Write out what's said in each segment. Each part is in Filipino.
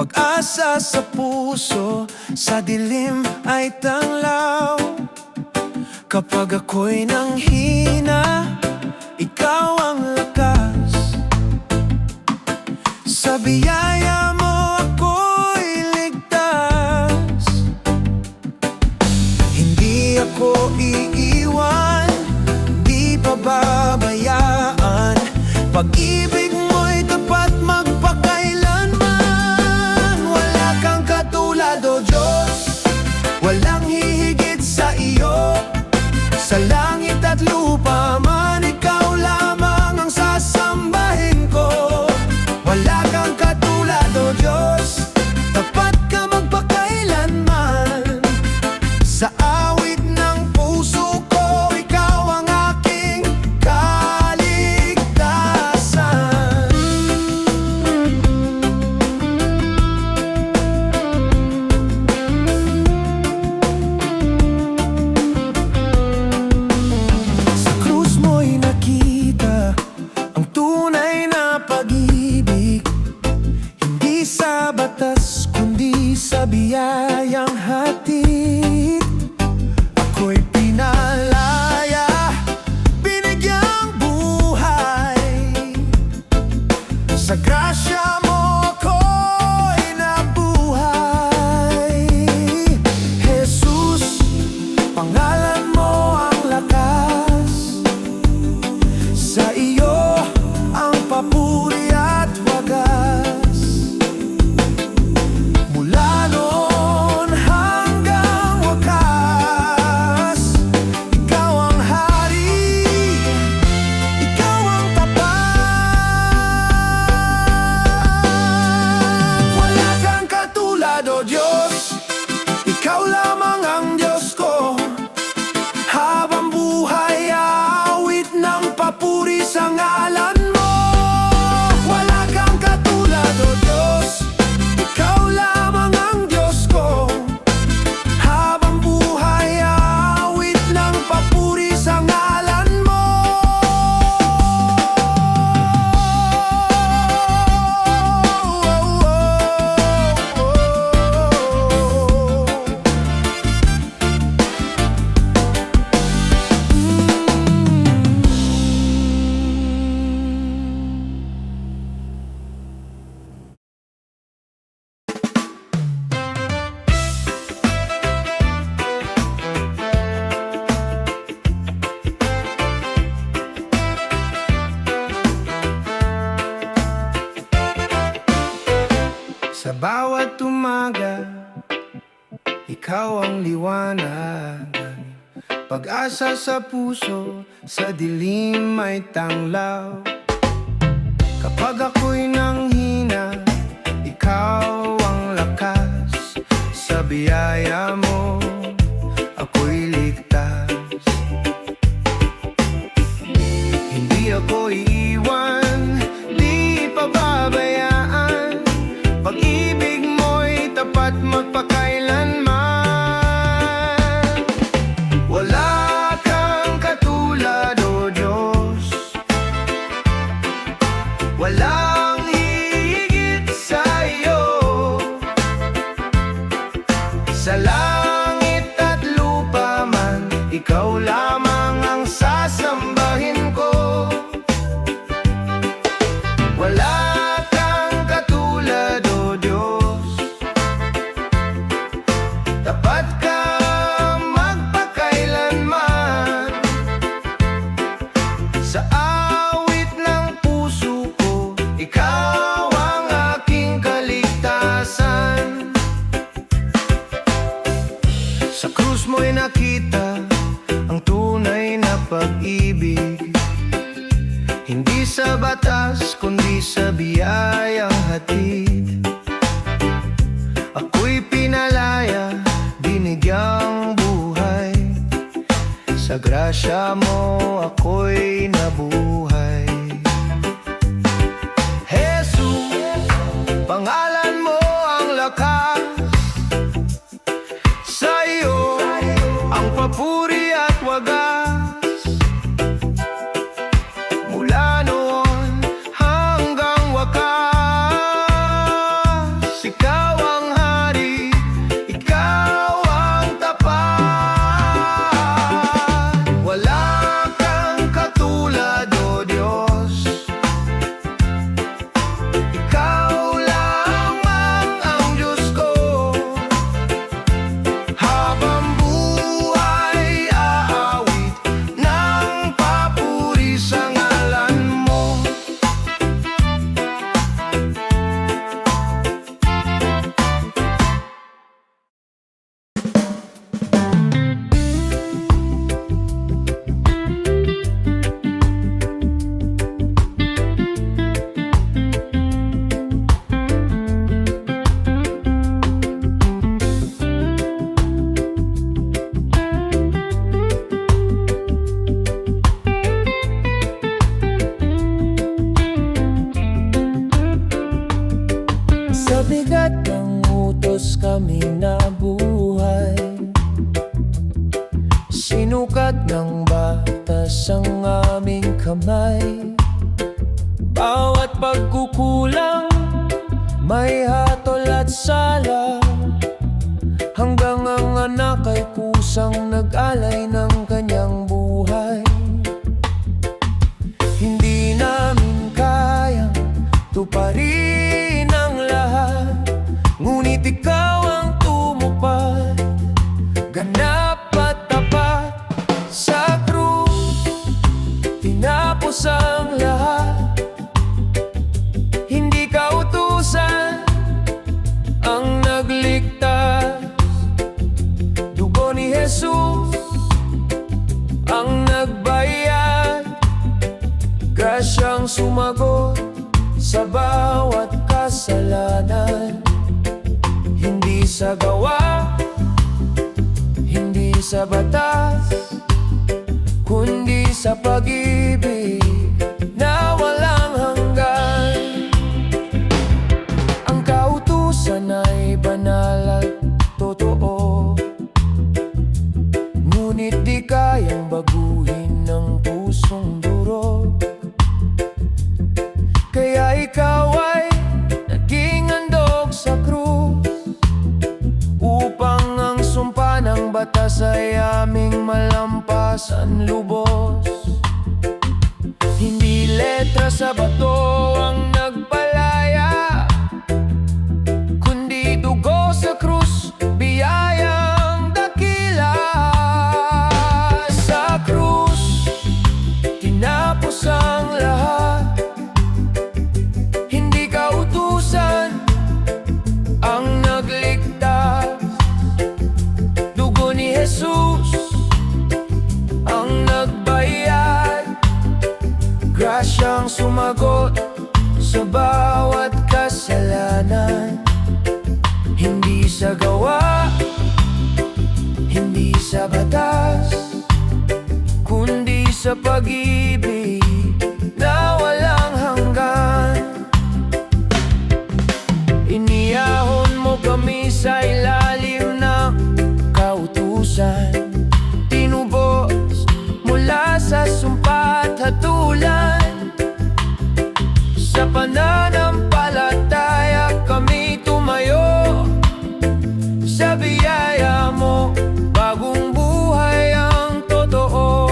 Pag-asa sa puso, sa dilim ay tanglaw. Kapag ako'y nanghina, ikaw ang lakas. Sa biyaya mo ako'y ligtas. Hindi ako iiwan, di pababayaan. Pag-ibig mo'y tapat magpakailanman. Wala kang katulad, O Diyos, walang hihigit sa iyo. Sa langit at lupa man, ikaw lamang ang sasambahin ko. Wala kang katulad, O Diyos, tapat ka magpakailanman. Sa awit ng puso ko, ikaw ang aking kaligtasan. Sa krus mo'y nakita ang tunay na pag-ibig. Hindi sa batas, kundi sa biyayang hatid. Ako'y pinalaya, binigyang buhay. Sa grasya mo ako'y nabuhay. Jesus, pangalan mo ang lakas. Sa iyo ang papuri at wagas. Mula noon hanggang wakas, ikaw ang hari, ikaw ang tapat. Wala kang katulad, O Diyos, ikaw lamang ang Diyos ko. Habang buhay, aawit ng papuri sa ngalan mo. Wala kang katulad, O Diyos, ikaw lamang ang Diyos ko. Habang buhay, aawit ng papuri sa ngalan mo. Sa bawat umaga, ikaw ang liwanagan. Pag-asa sa puso, sa dilim ay tanglaw. Kapag ako'y nanghina, ikaw ang lakas. Sa biyaya mo, ako'y ligtas. Hindi ako iiwan, di pababayaan. Pag-ibig mo'y tapat magpakailanman. Wala kang katulad, O Diyos, walang hihigit sa iyo. Sa langit at lupa man, ikaw lamang ang sasambahin ko. Wala kang katulad, O Diyos, tapat ka magpakailanman. Sa awit ng puso ko, ikaw ang aking kaligtasan. Sa krus mo'y nakita ang tunay na pag-ibig. Hindi sa batas, kundi sa biyayang hatid. Ako'y pinalaya, binigyang buhay. Sa grasya mo ako'y nabuhay. Jesus, pangalan mo ang lakas. Sa iyo ang papuri at wagas. Mula noon hanggang wakas, ikaw Sa bigat ng utos kami nabuhay, sinukat ng batas ang aming kamay. Bawat pagkukulang may hatol at sala, hanggang ang anak ay kusang nag-alay ng kanyang buhay. Hindi namin kayang tuparin ang lahat, ngunit ikaw ang tumupad, ganap at tapat. Sa krus, tinapos ang lahat. Hindi kautusan ang nagligtas, dugo ni Jesus ang nagbayad. Grasyang sumagot sa bawat kasalanan. Hindi sa gawa, hindi sa batas, kundi sa pag-ibig na walang hanggan. Ang kautusan ay banal at totoo, ngunit di kayang baguhin ng pusong duro. Kaya ikaw ay naging handog sa krus, upang ang sumpa ng batas ay aming malampasan lubos. Hindi letra sa bato ang nagpalaya, kundi dugo sa krus, biyayang dakila. Sa krus, tinapos ang lahat. Hindi kautusan ang nagligtas, dugo ni Jesus ang nagbayad. Grasyang sumagot sa bawat kasalanan. Hindi sa gawa, hindi sa batas, kundi sa pag-ibig na walang hanggan. Iniyahon mo kami sa ilalim ng kautusan, tinubos mula sa sumpa at hatulan. Sa pananampalataya kami tumayo, sa biyaya mo bagong buhay ang totoo.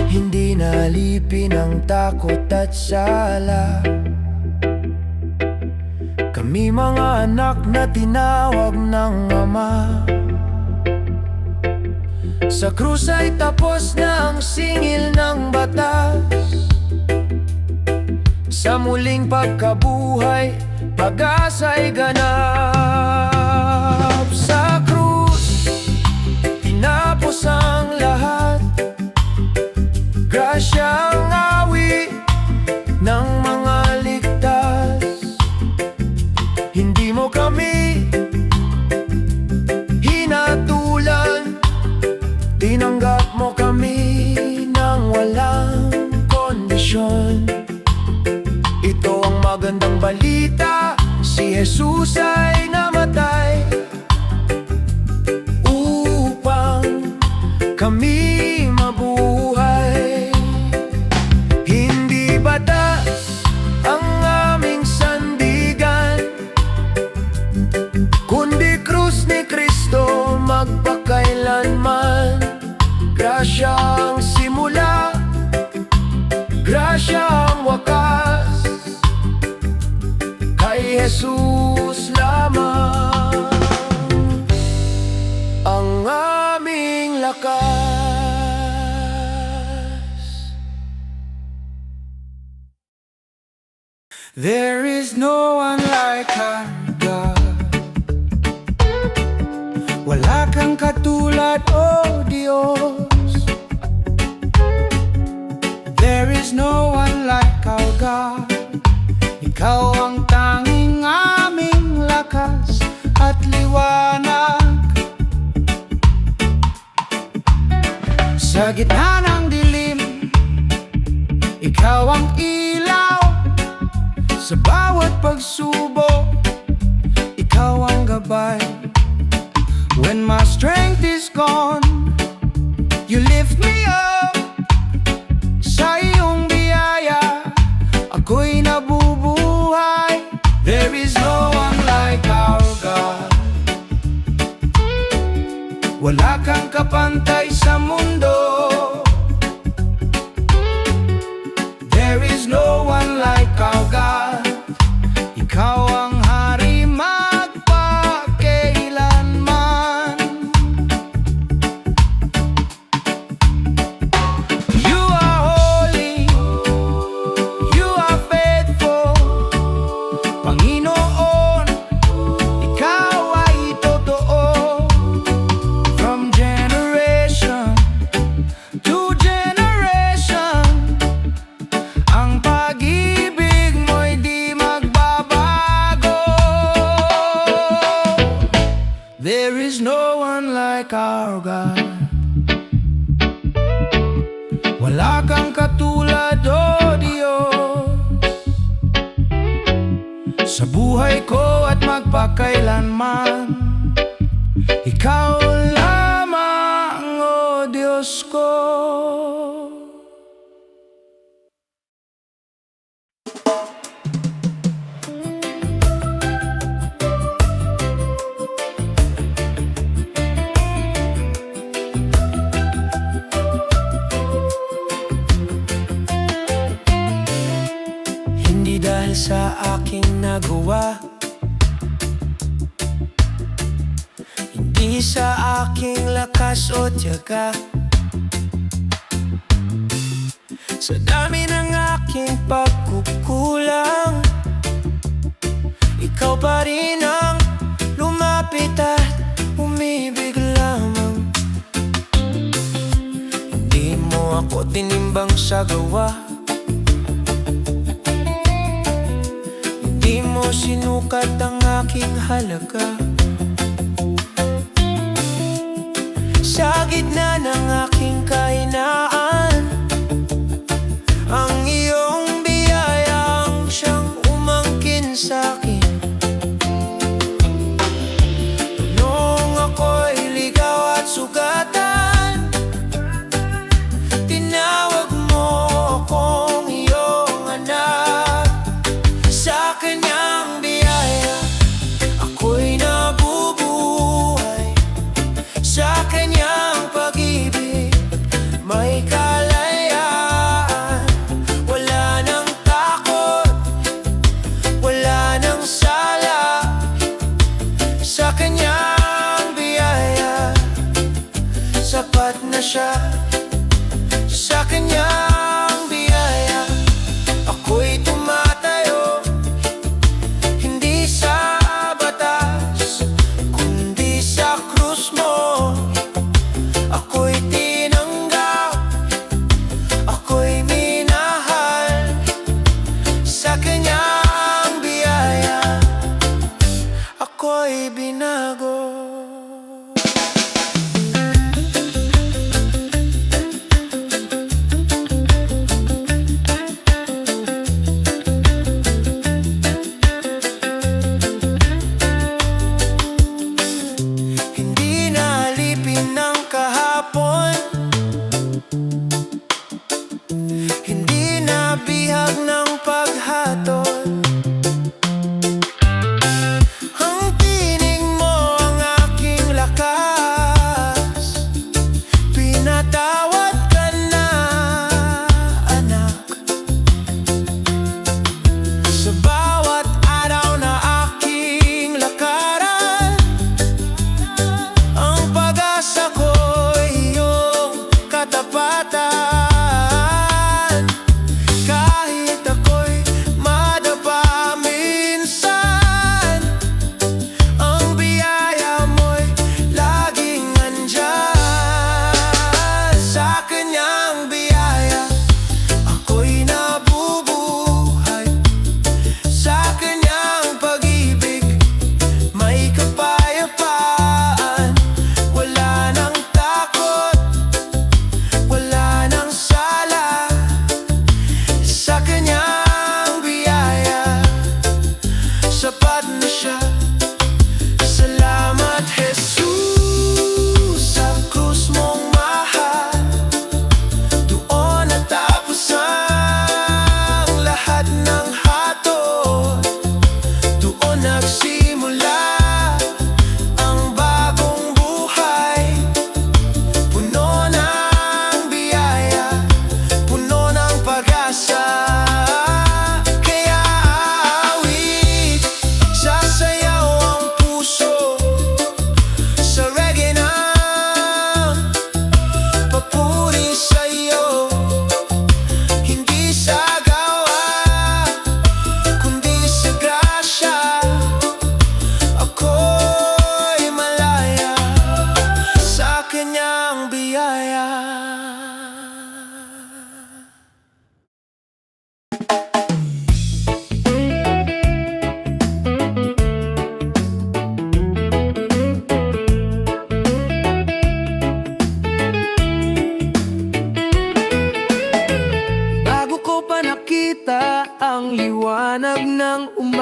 Hindi nalipin ang takot at sala, kami mga anak na tinawag ng Ama. Sa krus ay tapos na ang singil ng batas, sa muling pagkabuhay pag-asa'y ganap. Sa krus, tinapos ang lahat. Grasyang awit ng mga ligtas. Hindi mo kami hinatulan, tinanggap mo kami ng walang kondisyon. Ito ang magandang balita, si Jesus ay namatay upang kami mabuhay. Hindi batas ang aming sandigan, kundi krus ni Kristo magpakailanman. Grasya ang simula, grasya ang wakas, kay Jesus lamang ang aming lakas. There is no one like our God. Wala kang katulad, O Diyos. There is no one like our God. Ikaw ang tanging aming lakas at liwanag. Sa gitna ng dilim, ikaw ang ilaw. Sa bawat pagsubok, ikaw ang gabay. When my strength is gone, you lift me up. Sa iyong biyaya, ako'y nabubuhay. There is no one like our God. Wala kang kapantay sa mundo. There is no one like our God. Ikaw ang hari magpakailanman. You are holy, you are faithful, Panginoon, ikaw ay totoo. From generation to generation, ang pag-ibig mo'y di magbabago. There is no one like our God. Wala kang katulad, O Diyos, sa buhay ko at magpakailanman. Ikaw lamang, O Diyos ko. Hindi dahil sa aking nagawa, hindi sa aking lakas o tiyaga, sa dami ng aking pagkukulang, ikaw pa rin ang lumapit at umibig lamang. Hindi mo ako tinimbang sa gawa, hindi mo sinukat ang aking halaga. Sa gitna ng aking kahinaan, ang iyong biyayang siyang umangkin sa'kin. Noong ako'y ligaw at sugatan, tinawag mo akong iyong anak. Sa kanyang biyaya, ako'y nabubuhay. Sa kanyang pag-ibig, may kalayaan. Wala nang takot, wala nang sala. Sa kanyang biyaya, sapat na siya. Sa kanyang biyaya, ako'y tumatayo. Hindi sa batas, kundi sa krus mo. Ako'y tinanggap, ako'y minahal. Sa kanyang biyaya, ako'y binago.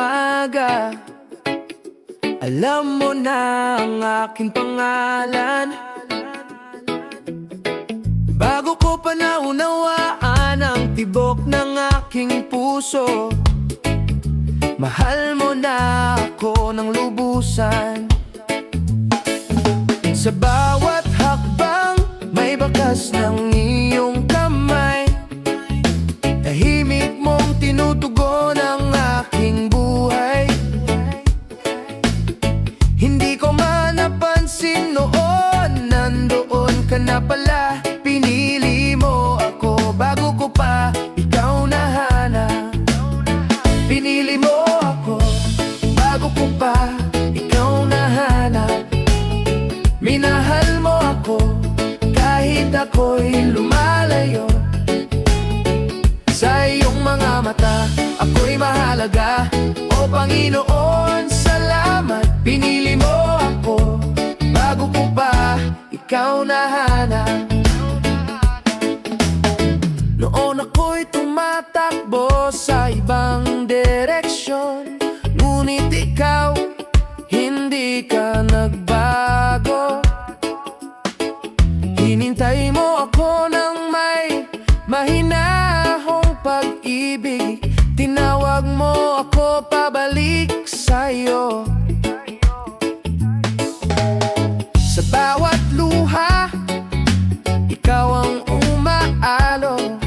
umaga. Alam mo na ang aking pangalan. Bago ko pa naunawaan ang tibok ng aking puso, mahal mo na ako ng lubusan. Sa bawat hakbang, may bakas ng iyong kamay. Tahimik mong tinutugon ang aking buhay. Hindi ko man napansin noon, nandoon ka na pala. Pinili mo ako bago ko pa ikaw nahanap. Pinili mo ako bago ko pa ikaw nahanap. Minahal mo ako kahit ako'y lumalayo. Sa iyong mga mata, ako'y mahalaga. O Panginoon, salamat. Pinili mo ako bago ko pa ikaw nahanap. Noon ako'y tumatakbo sa ibang direksyon, ngunit ikaw, hindi ka nagbago. Hinintay mo ako ng may mahinahong pag-ibig. Tinawag mo ako pabalik sa'yo. Sa bawat luha, ikaw ang umaalok.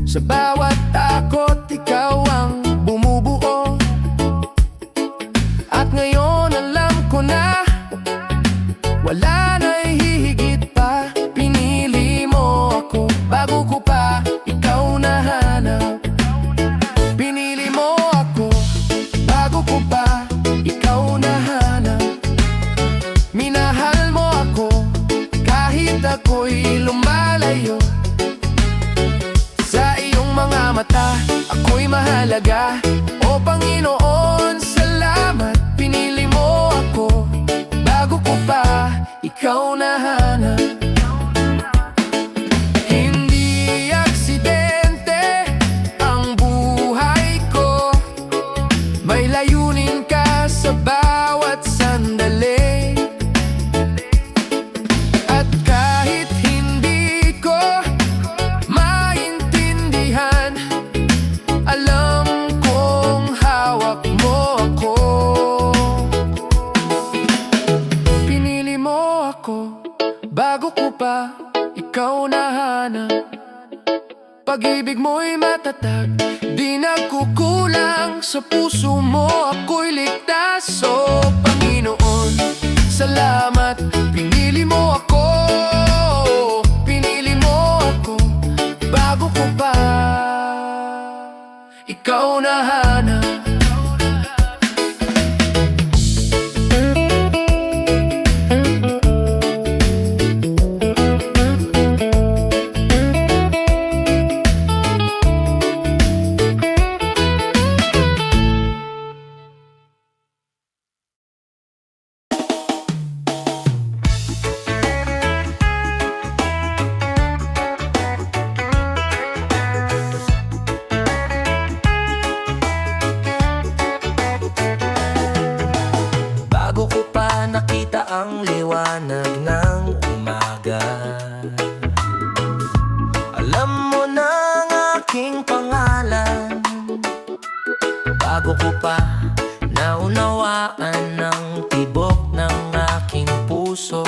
Sa bawat takot, ikaw ang bumubuo. At ngayon alam ko na wala na'y hihigit pa. Pinili mo ako bago ko pa ikaw nahanap. Pinili mo ako bago ko pa ikaw nahanap. Minahal mo ako kahit ako'y lumalayo. Sa iyong mga mata, ako'y mahalaga. O Panginoon, salamat. Pinili mo ako bago ko pa ikaw nahanap. Hindi aksidente ang buhay ko. May layunin ka sa bawat sandali. At kahit hindi ko maintindihan, alam kong hawak mo ako. Pinili mo ako bago ko pa ikaw nahanap. Pag-ibig mo'y matatag, di nagkukulang. Sa puso mo ako'y ligtas. O Panginoon, salamat. Pinili mo ako, pinili mo ako bago ko pa ikaw nahanap. Nakita ang liwanag ng umaga. Alam mo na ang aking pangalan. Bago ko pa naunawaan ang tibok ng aking puso,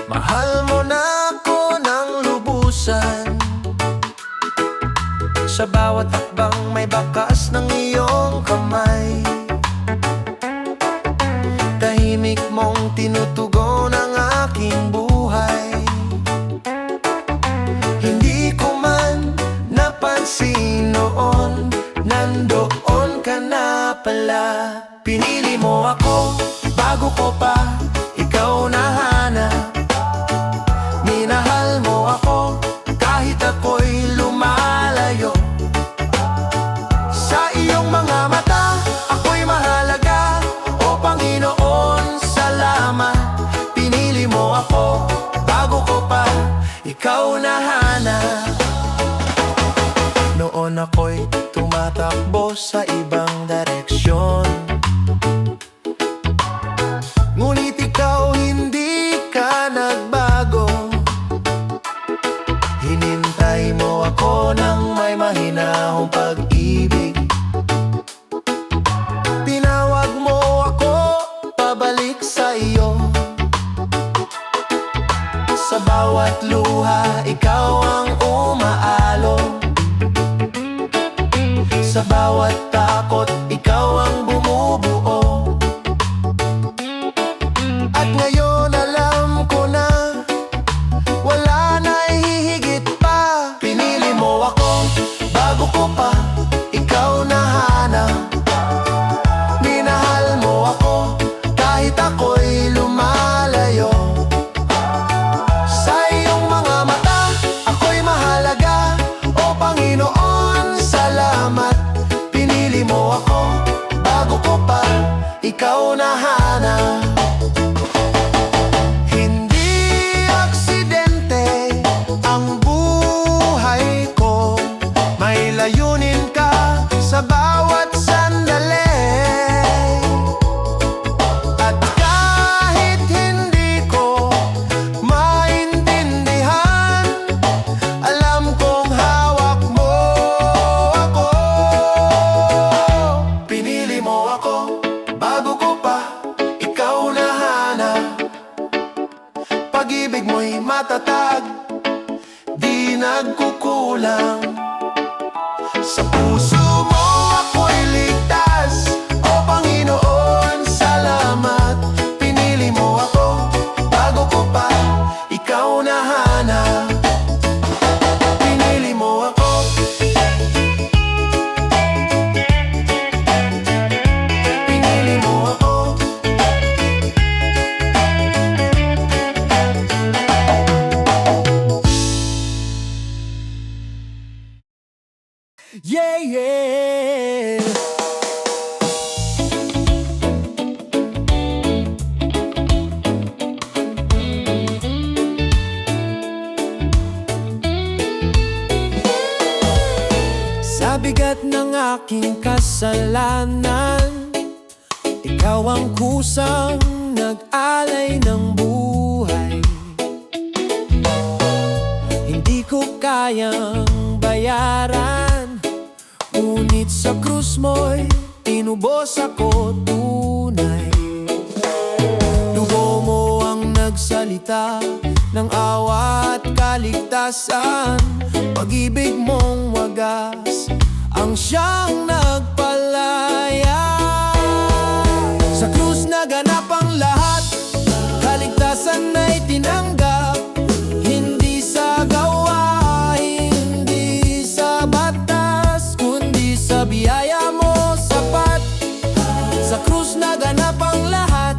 mahal mo na ako ng lubusan. Sa bawat hakbang may bakas ng iyong kamay. Tahimik mong tinutugon ang aking buhay. Hindi ko man napansin noon, nandoon ka na pala. Pinili mo ako bago ko pa ikaw nahanap. Minahal mo ako kahit ako'y lumalayo. Sa iyong mga mata, ako'y mahalaga. O Panginoon, salamat. Pinili mo ako bago ko pa ikaw nahanap. Noon ako'y tumatakbo sa ibang direksyon. Ngunit ikaw hindi ka nagbago. Hinintay mo ako ng may mahinahong pag-ibig. Tinawag mo ako pabalik sa iyo. Sa bawat luha, ikaw ang umaalon. Sa bawat takot, ikaw ang bumubuo. At ngayon alam ko na wala na hihigit pa. Pinili mo ako bago ko pa ikaw nahanap. Minahal mo ako kahit ako'y lumalayo. Sa iyong mga mata, ako'y mahalaga. O Panginoon, salamat. Pinili mo ako bago ko pa ikaw nahanap. Hindi aksidente ang buhay ko. May layunin ka sa bawat sandali. At kahit hindi ko maintindihan, alam kong hawak mo ako. Pinili mo ako bago ko pa ikaw nahanap. Pag-ibig mo'y matatag, di nagkukulang. Sa puso mo ako'y ligtas. O Panginoon, salamat. Pinili mo ako bago ko pa ikaw nahanap. Pinili mo ako. Pinili mo ako. Yeah, yeah. Sa bigat ng aking kasalanan, ikaw ang kusang nag-alay ng buhay. Hindi ko kayang bayaran, ngunit sa krus mo'y tinubos ako tunay. Dugo mo ang nagsalita ng awa at kaligtasan. Pag-ibig mong wagas ang siyang nagpalaya. Sa krus naganap ang lahat, kaligtasan ay tinanggap. Hindi sa gawa, hindi sa batas, kundi sa biyaya mo sapat. Sa krus naganap ang lahat,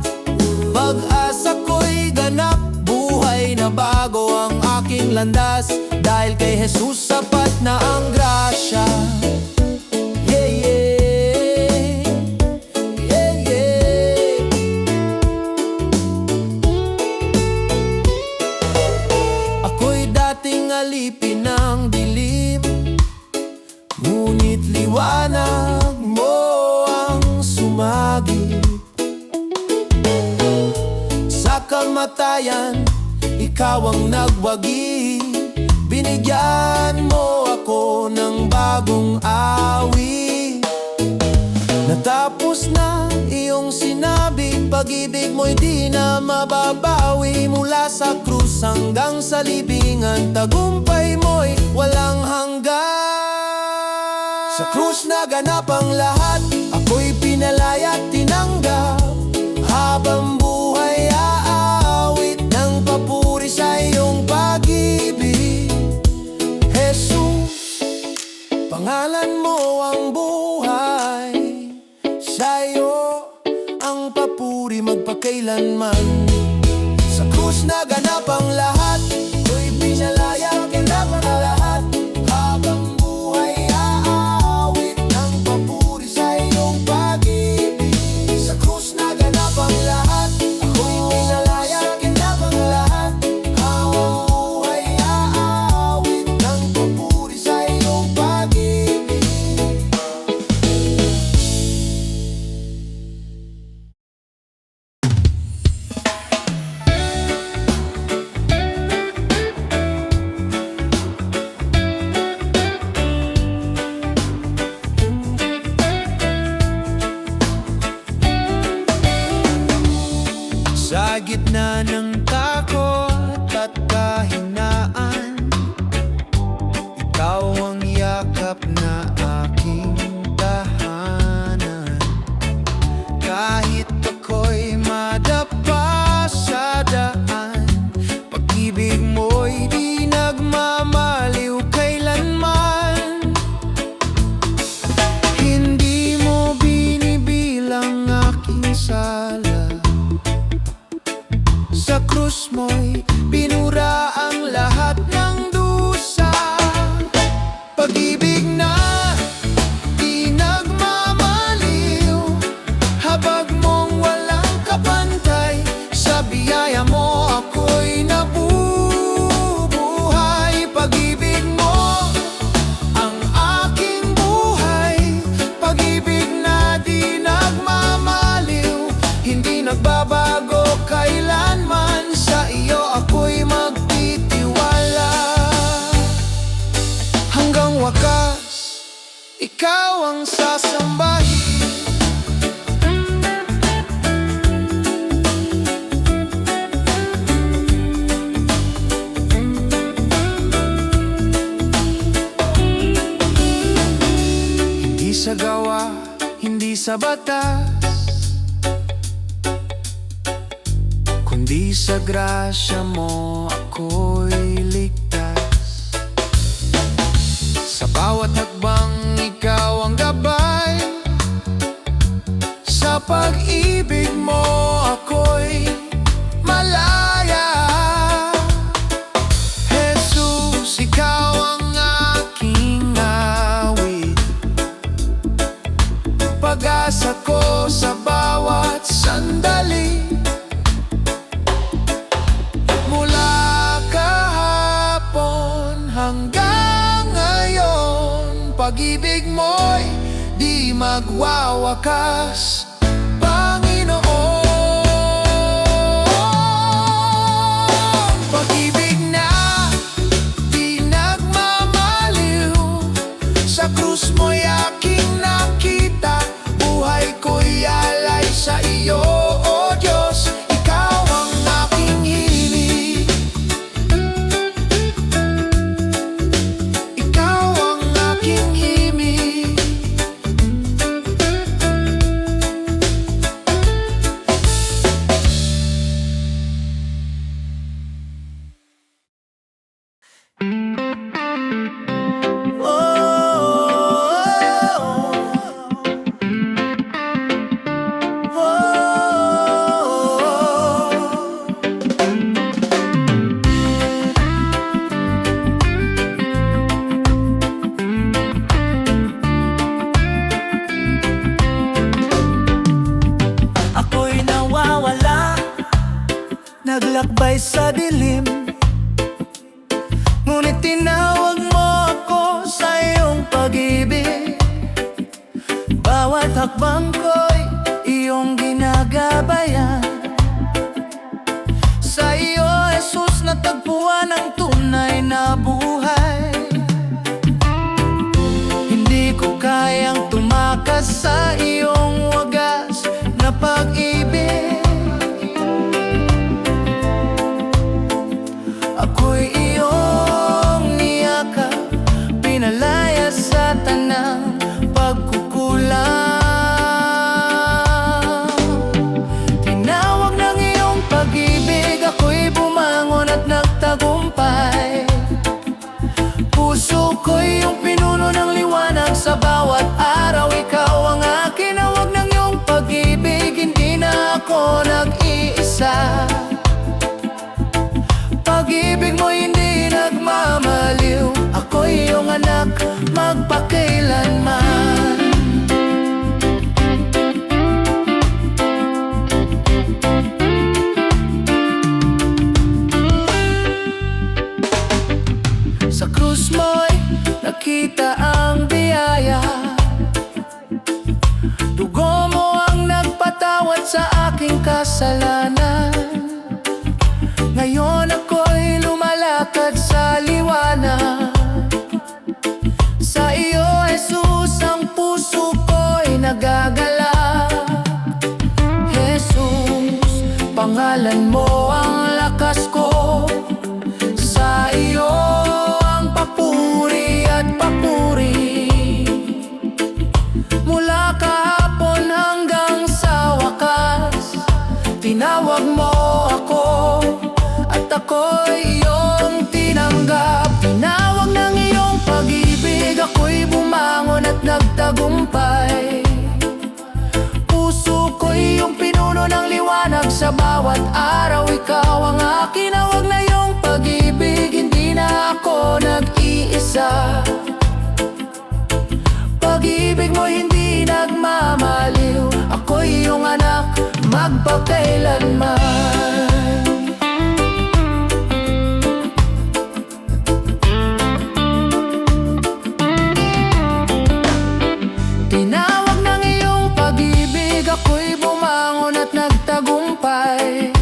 pag-asa ko'y ganap. Buhay na bago ang aking landas, dahil kay Jesus sapat na ang grasya. Yeah, yeah. Yeah, yeah. Ako'y dating alipin ng dilim, ngunit liwanag mo ang sumagip. Sa kamatayan, ikaw ang nagwagi. Binigyan mo ako ng bagong awit. Natapos na iyong sinabi, pag-ibig mo'y di na mababawi. Mula sa krus hanggang sa libingan, tagumpay mo'y walang hanggan. Sa krus naganap ang lahat, ako'y pinalaya at tinanggap. Habang buhay aawit ng papuri sa iyong pag-ibig. Jesus, pangalan mo ang buhay. Sa'yo ang papuri magpakailanman. Sa krus naganap ang lahat, ako'y pinalaya at tinanggap ang lahat. Habang buhay aawit ng papuri sa iyong pag-ibig. Sa krus naganap ang lahat, ako'y pinalaya at tinanggap ang lahat. Habang buhay aawit ng papuri sa iyong pag-ibig. Sa gitna ng takot at kahinaan, ikaw ang yakap na aking tahanan. Kahit ako'y madapa sa daan, pag-ibig mo'y di nagmamaliw kailanman. Hindi mo binibilang aking sala, sa krus mo'y pinura ang lahat ng dusa. Pag-ibig na di nagmamaliw, habag mong walang kapantay. Sa biyaya mo ako'y nabubuhay. Pag-ibig mo ang aking buhay, pag-ibig na di nagmamaliw, hindi nagbabago kailanman. Sa iyo ako'y magtitiwala. Hanggang wakas, ikaw ang sasambahin. Hindi sa gawa, hindi sa batas, kundi sa grasya mo ako'y ligtas. Sa bawat hakbang ikaw ang gabay, sa pag-ibig mo ako'y malaya. Jesus, ikaw ang aking awit, pag-asa ko sa bawat sandali. Mula kahapon hanggang ngayon, pag-ibig mo'y di magwawakas, Panginoon. Pag-ibig na di nagmamaliw, sa krus mo'y aking nakita. Buhay ko'y alay sa iyo, O Diyos. Ikaw ang aking hilig, ikaw ang aking himig. Ako'y nawawala, naglakbay sa dilim, ngunit tinawag mo ako sa iyong pag-ibig. Bawat hakbang ko'y iyong ginagabayan. Sa iyo, Jesus, natagpuan ang tunay na buhay. Hindi ko kayang tumakas sa iyong wagas na pag-ibig. Ako'y iyong niyakap, pinalaya sa tanang pagkukulang. Tinawag ng iyong pag-ibig, ako'y bumangon at nagtagumpay. Puso ko'y iyong pinuno ng liwanag sa bawat araw. Ikaw ang akin, awag ng iyong pag-ibig, hindi na ako nag-iisa. Pag-ibig mo hindi nagmamaliw, ako'y iyong anak magpakailanman. Sa krus mo'y nakita ang biyaya, dugo mo ang nagpatawad sa aking kasalanan. Ngayon ako'y lumalakad sa liwanag. Sa iyo, Jesus, ang puso ko'y nagagalak. Jesus, pangalan mo ang lakas ko. Sa iyo ang papuri at papuri. Mula kahapon hanggang sa wakas, tinawag mo ako at ako'y iyong tinanggap. Tinawag ng iyong pag-ibig, ako'y bumangon at nagtagumpay. Puso ko'y iyong pinuno ng liwanag, sa bawat araw ikaw ang akin. Tinawag na iyong pag-ibig, hindi na ako nag-iisa. Pag-ibig mo hindi nagmamaliw, ako'y iyong anak magpakailanman. Tinawag ng iyong pag-ibig, ako'y bumangon at nagtagumpay.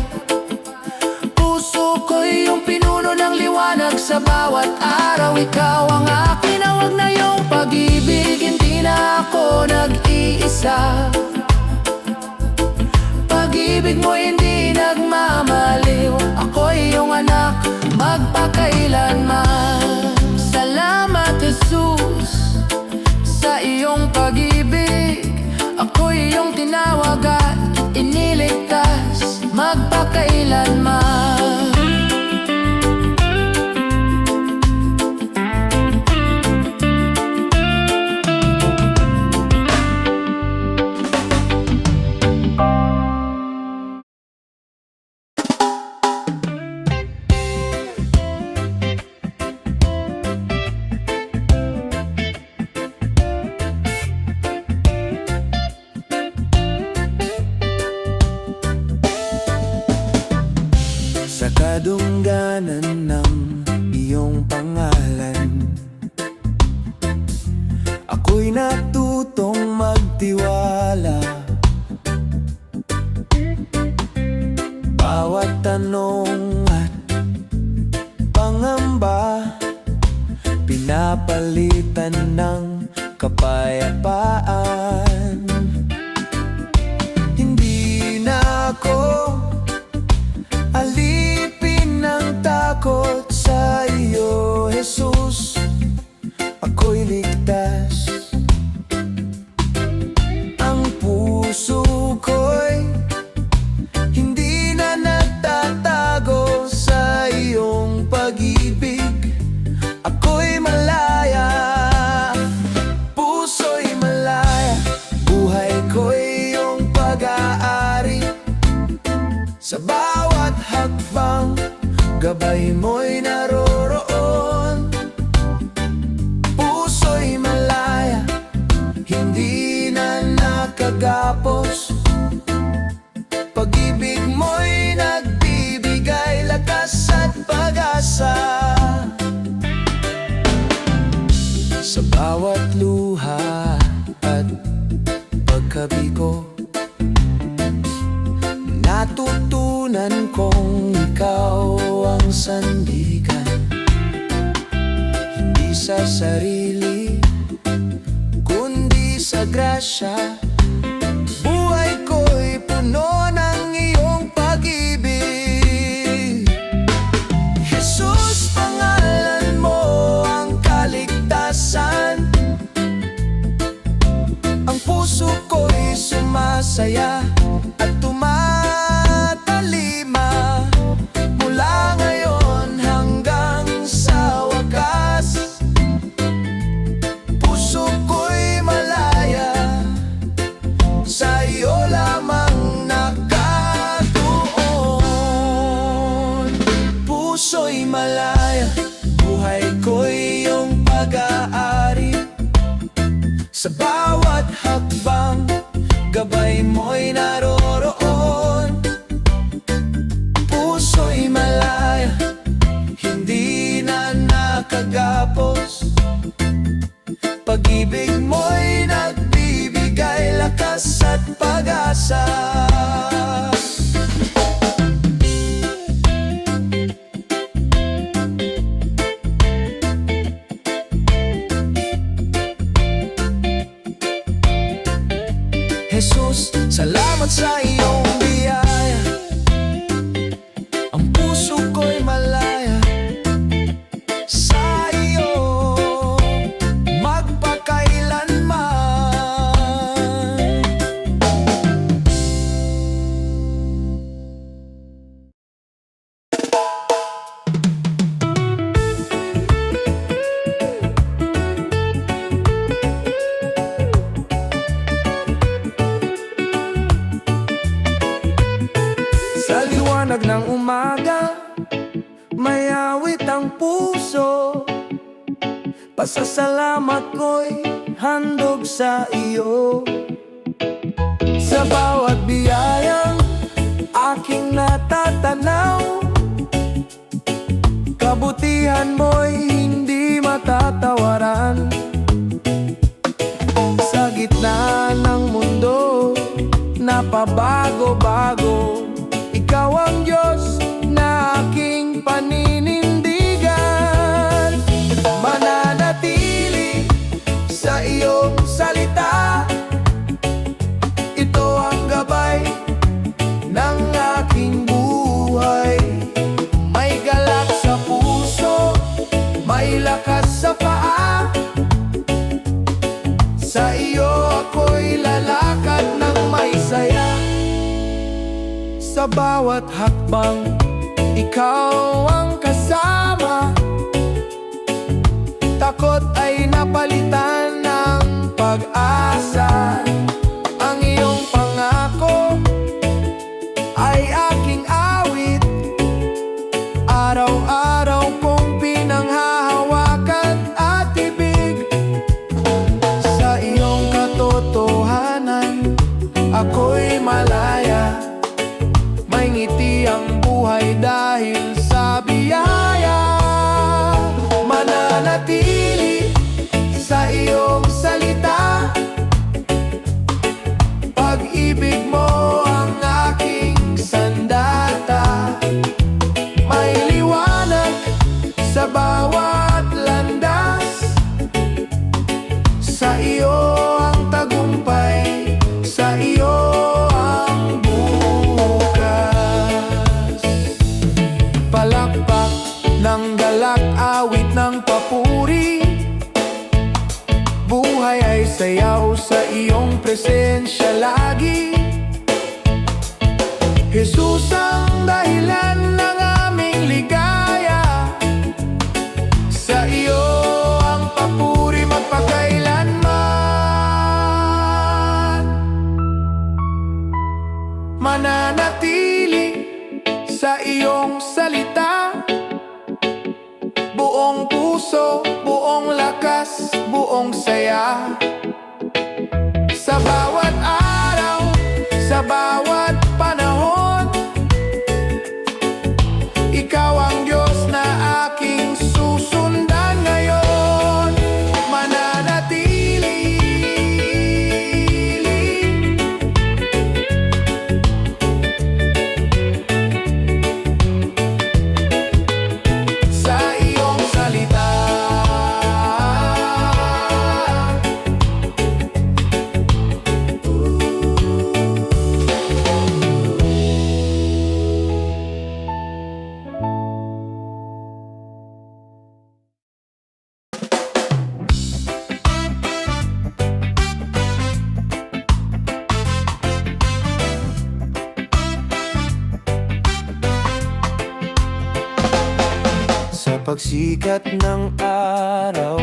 Puso ko'y iyong pinuno ng liwanag, sa bawat araw ikaw ang akin. Tinawag na iyong pag-ibig, hindi na ako nag-iisa. Pag-ibig mo hindi nagmamaliw, ako'y iyong anak magpakailanman. Salamat Jesus sa iyong pag-ibig, ako'y iyong tinawag at iniligtas magpakailanman. Sa kadungganan ng iyong pangalan, ako'y natutong magtiwala. Bawat tanong at pangamba, pinapalitan ng kapayapaan. Hindi na ako alipin ng takot, sa iyo, Jesus, ako'y ligtas. Ang puso ko'y hindi na nagtatago, sa iyong pag-ibig, ako'y malaya. Puso'y malaya, buhay ko'y iyong pag-aari. Sa bawat hakbang, gabay mo'y naroroon. Puso'y malaya, hindi na nakagapos. Pag-ibig mo'y nagbibigay lakas at pag-asa. Sa bawat luha at pagkabigo, natutunan kong ikaw ang sandigan. Hindi sa sarili, kundi sa grasya. Buhay ko'y puno ng iyong pag-ibig. Jesus, pangalan mo ang kaligtasan. Ang puso ko'y sumasaya at tumatalima. Mula ngayon hanggang sa wakas, puso ko'y malaya, sa iyo lamang nakatuon. Puso'y malaya, buhay ko'y iyong pag-aari. Sa bawat hakbang, gabay mo'y naroroon. Puso'y malaya, hindi na nakagapos. Pag-ibig mo'y nagbibigay lakas at pag-asa. Jesus, salamat sa iyong biyaya. liwanag ng umaga, may awit ang puso. Pasasalamat ko'y handog sa iyo. Sa bawat biyayang aking natatanaw, kabutihan mo'y hindi matatawaran. Sa gitna ng mundo na pabago-bago, ikaw ang Diyos na aking paninindigan. Mananatili sa iyong salita, ito ang gabay ng aking buhay. May galak sa puso, may lakas sa paa, sa iyo ako'y lalakad ng may saya. Sa bawat hakbang, ikaw ang kasama. Takot ay napalitan ng pag-asa. Ang iyong pangako ay aking awit, araw-araw kong pinanghahawakan at ibig. Sa iyong katotohanan, ako'y malaya. May ngiti ang buhay dahil sa biyaya. Mananatili sa iyong salita, pag-ibig mo ang aking sandata. May liwanag sa bawat landas, sa iyo ang tagumpay, sa iyo ang bukas. Palakpak ng galak, awit ng papuri, buhay ay sayaw sa iyong presensya lagi. Jesus ang dahilan ng aming ligaya, sa iyo ang papuri magpakailanman. Mananatili sa iyong salita, buong puso, buong lakas, buong saya. Sa bawat araw, sa bawat panahon, ikaw ang Diyos na aking susundan ngayon. Mananatili sa iyong salita. Sa pagsikat ng araw,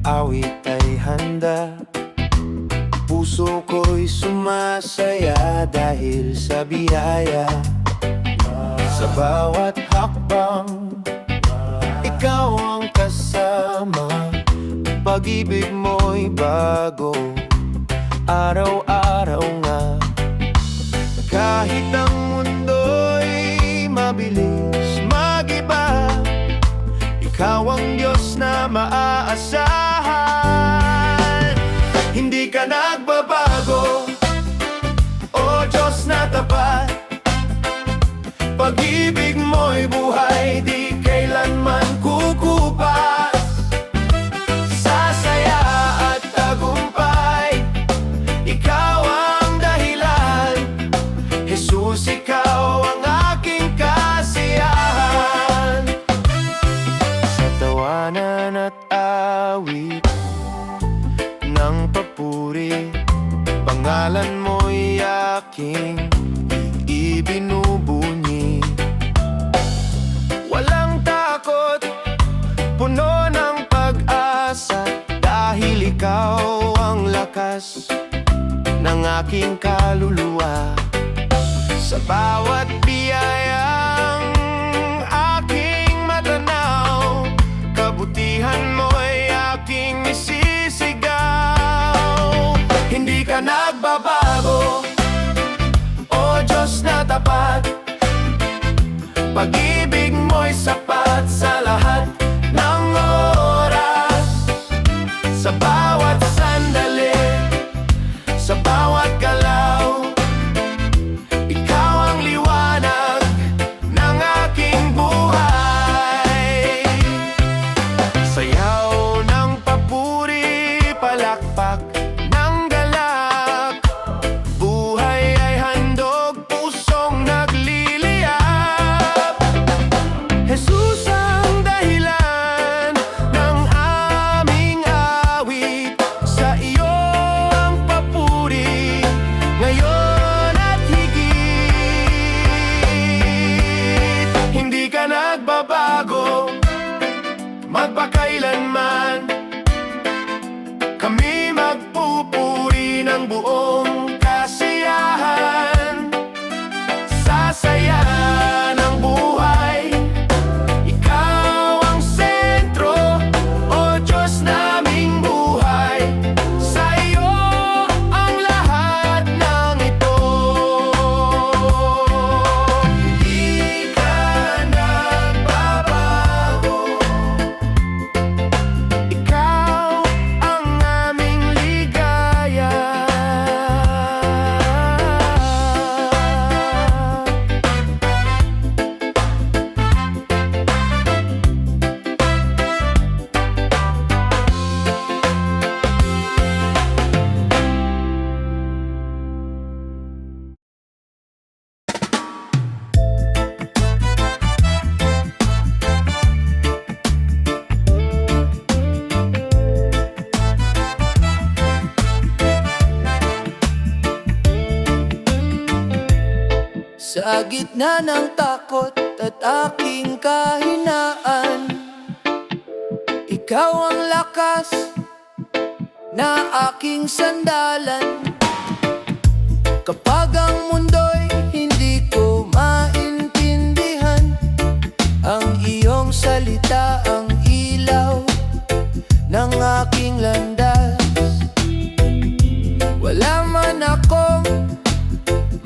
awit ay handa. Puso ko'y sumasaya dahil sa biyaya. Sa bawat hakbang, ikaw ang kasama. Pag-ibig mo'y bago, araw-araw nga. Kahit ang mundo'y mabilis mag-iba, ikaw ang Diyos na maaasahan. Hindi ka nagbabago, o Diyos na tapat. Pag-ibig mo'y buhay, di kailanman kukupas. Sa saya at tagumpay, ikaw ang dahilan. Jesus, ikaw ang aking kasiyahan. Sa tawanan at awit ng papuri, pangalan mo'y aking ibinubunyi. Walang takot, puno ng pag-asa, dahil ikaw ang lakas ng aking kaluluwa. Sa bawat biyaya ka nagbabago, O Diyos na tapat. Pag-ibig mo'y sapat sa lahat ng oras, sa bawat sandali, sa bawat galaw. Ikaw ang liwanag ng aking buhay. Sayaw ng papuri, palakpak ng galak. Buhay ay handog, pusong nagliliyap. Jesus ang dahilan ng aming awit. Sa iyo ang papuri, ngayon at higit. Hindi ka nagbabago, magpakailanman. Kami magpupuri ng buong kasiyahan. Sa saya ng buhay, ikaw ang sentro, O Diyos naming buhay. Sa iyo ang lahat ng ito. Hindi ka nagbabago, ikaw ang aming ligaya. Sa gitna ng takot at aking kahinaan, ikaw ang lakas na aking sandalan. Kapag ang mundo'y hindi ko maintindihan, ang iyong salita ang ilaw ng aking landas. Wala man akong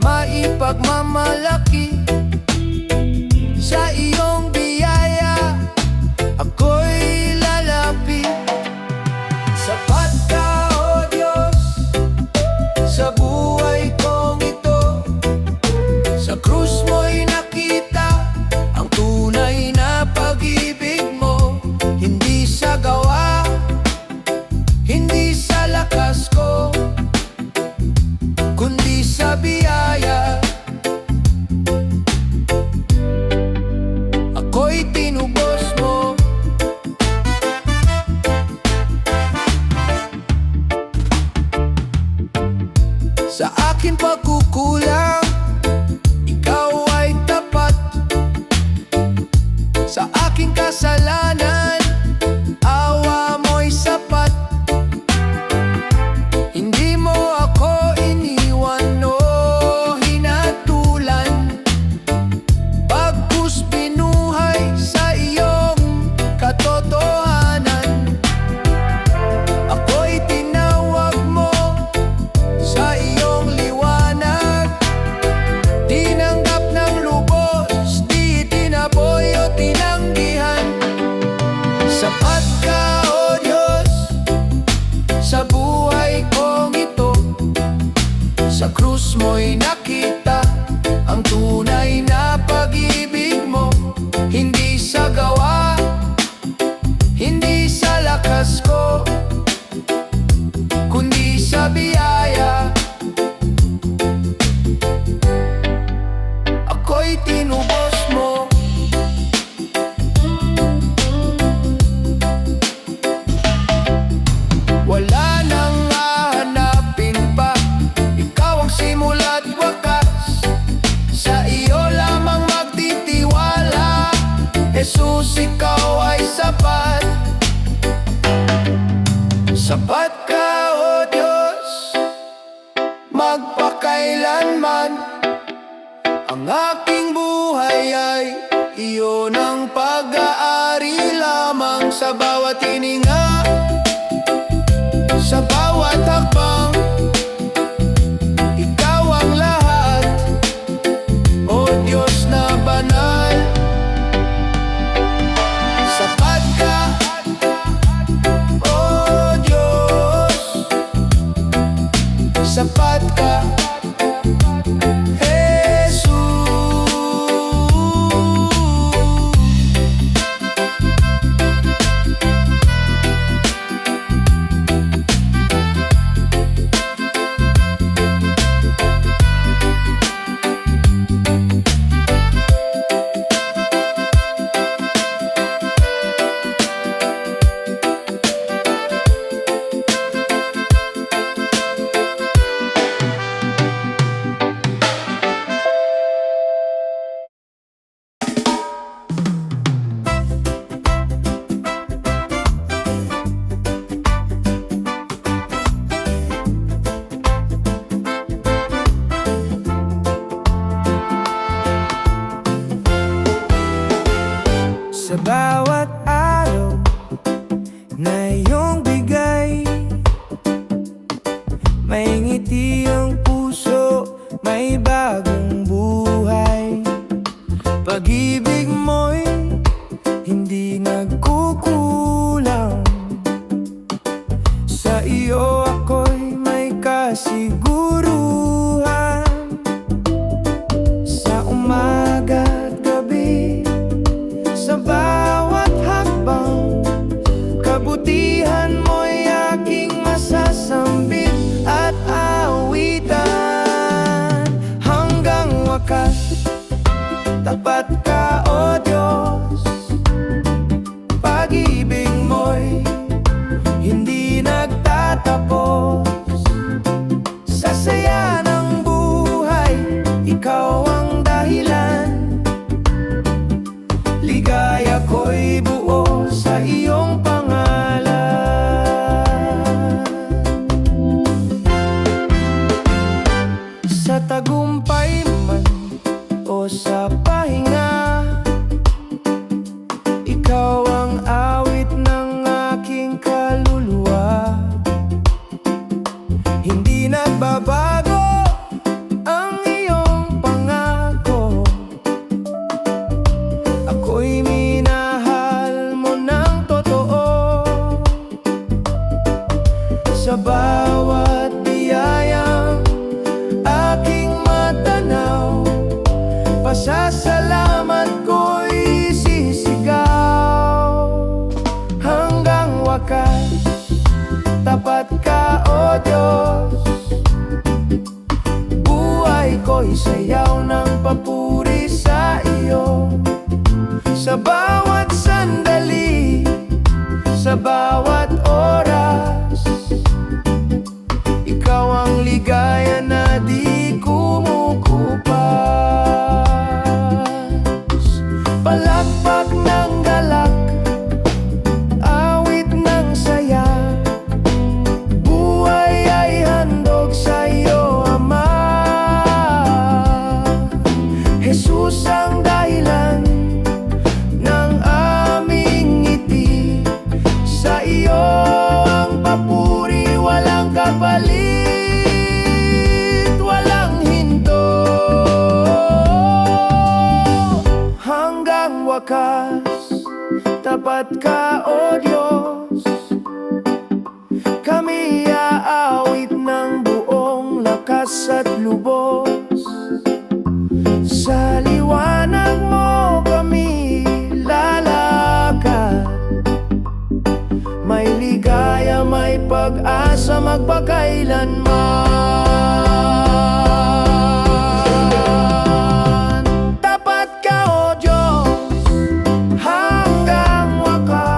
maipagmamalaki, sa iyong biyaya ako'y lalapit. Sapat ka, O Diyos, sa buhay kong ito. Sa krus mo'y nakita ang tunay na pag-ibig mo. Hindi sa gawa, hindi sa lakas ko, kundi sa biyaya. Ako'y tinubos mo. Sa akin pagkukulang, ikaw ay tapat. Sa aking kasalanan, awa mo'y sapat. Hindi mo ako iniwan o hinatulan, bagkus binuhay sa iyong katotohanan. Ako'y tinawag mo sa iyong liwanag, tinanggap ng lubos, di tinaboy o tinanggihan. Sapat ka, O Diyos, sa buhay kong ito. Sa krus mo'y nakita ang tunay na pag-ibig mo. Hindi sa gawa, hindi sa lakas ko, kundi sa biyaya. Ako'y tinubos mo. Wala nang hahanapin pa, ikaw ang simula't wakas. Sa iyo lamang magtitiwala, Jesus, ikaw ay sapat. Sapat ka, O Diyos, magpakailanman. Ang aking buhay ay iyon ang pag-aari lamang. Sa bawat hininga, sa bawat hakbang, Bawat araw na iyong bigay, may ngiti ang puso, may bagong buhay. Pag-ibig mo'y hindi nagkukulang, sa iyo ako'y may kasiguruhan. Sa umaga at gabi, sa bawat hakbang, kabutihan mo'y aking masasambit at awitan. Hanggang wakas, tapat ka, O Diyos. Pag-ibig mo'y hindi nagtatapos. Sa saya ng buhay, ikaw ang dahilan. Ligaya ko'y buo sa iyong pangalan. Sa tagumpay man o sa pahinga, ikaw ang awit ng aking kaluluwa. Hindi nagbabago ang iyong pangako, ako'y minahal mo ng totoo. Sa bawat biyayang aking matanaw, pasasalamat ko'y sisigaw. Hanggang wakas, tapat ka, O Diyos. Buhay ko'y sayaw ng papuri sa iyo. Sa bawat sandali, sa bawat oras, ikaw ang ligaya na di kumukupas. Palakpak ng galak, awit ng saya, buhay ay handog sa iyo, Ama. Jesus ang dahilan ng aming ngiti, sa iyo ang papuri, walang kapalit, walang hinto. Hanggang wakas, tapat ka, O Diyos. Kami aawit ng buong lakas at lubos. Sa liwanag mo kami lalakad, may ligaya, may pag-asa magpakailanman. Tapat ka, O Diyos, hanggang wakas,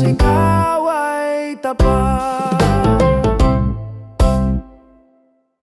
ikaw ay tapat.